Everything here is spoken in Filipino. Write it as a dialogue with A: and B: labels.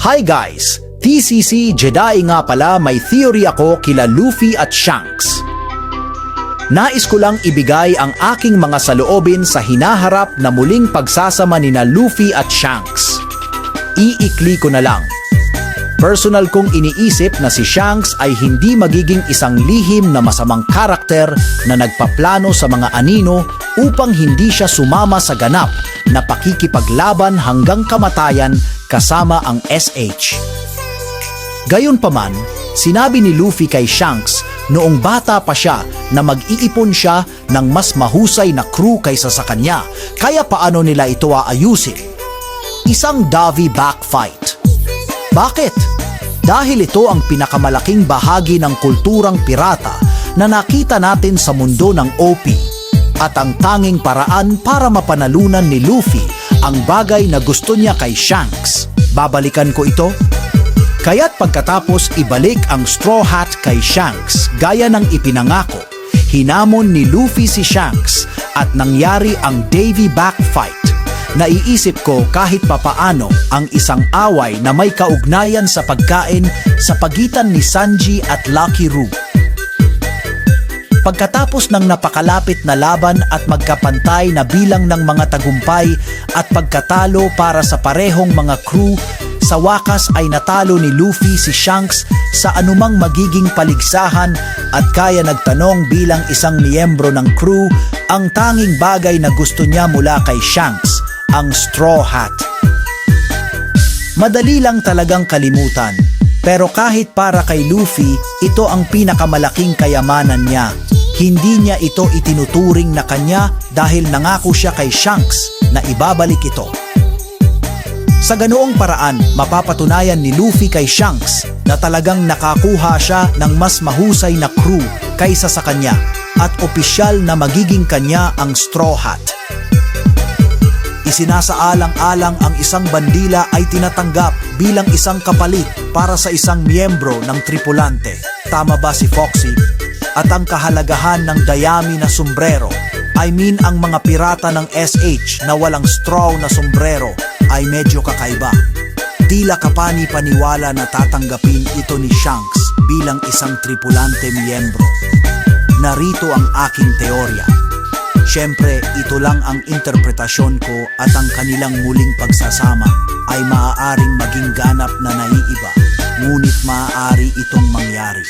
A: Hi guys! TCC Jedi nga pala, may theory ako kila Luffy at Shanks. Nais ko lang ibigay ang aking mga saloobin sa hinaharap na muling pagsasama nina Luffy at Shanks. Iikli ko na lang. Personal kong iniisip na si Shanks ay hindi magiging isang lihim na masamang karakter na nagpaplano sa mga anino upang hindi siya sumama sa ganap na pakikipaglaban hanggang kamatayan kasama ang SH. Gayunpaman, sinabi ni Luffy kay Shanks noong bata pa siya na mag-iipon siya ng mas mahusay na crew kaysa sa kanya, kaya paano nila ito aayusin? Isang Davi backfight. Bakit? Dahil ito ang pinakamalaking bahagi ng kulturang pirata na nakita natin sa mundo ng OP at ang tanging paraan para mapanalunan ni Luffy ang bagay na gusto niya kay Shanks. Babalikan ko ito. Kaya't pagkatapos ibalik ang Straw Hat kay Shanks gaya ng ipinangako, hinamon ni Luffy si Shanks at nangyari ang Davy backfight. Naiisip ko kahit papaano ang isang away na may kaugnayan sa pagkain sa pagitan ni Sanji at Lucky Roux. Pagkatapos ng napakalapit na laban at magkapantay na bilang ng mga tagumpay at pagkatalo para sa parehong mga crew, sa wakas ay natalo ni Luffy si Shanks sa anumang magiging paligsahan at kaya nagtanong bilang isang miyembro ng crew ang tanging bagay na gusto niya mula kay Shanks, ang Straw Hat. Madali lang talagang kalimutan, pero kahit para kay Luffy, ito ang pinakamalaking kayamanan niya. Hindi niya ito itinuturing na kanya dahil nangako siya kay Shanks na ibabalik ito. Sa ganoong paraan, mapapatunayan ni Luffy kay Shanks na talagang nakakuha siya ng mas mahusay na crew kaysa sa kanya at opisyal na magiging kanya ang Straw Hat. Isinasaalang-alang ang isang bandila ay tinatanggap bilang isang kapalit para sa isang miyembro ng tripulante. Tama ba si Foxy? At ang kahalagahan ng dayami na sombrero, ang mga pirata ng SH na walang straw na sombrero ay medyo kakaiba. Tila kapani-paniwala na tatanggapin ito ni Shanks bilang isang tripulante miyembro. Narito ang aking teorya. Siyempre, ito lang ang interpretasyon ko at ang kanilang muling pagsasama ay maaaring maging ganap na naiiba, ngunit maaari itong mangyari.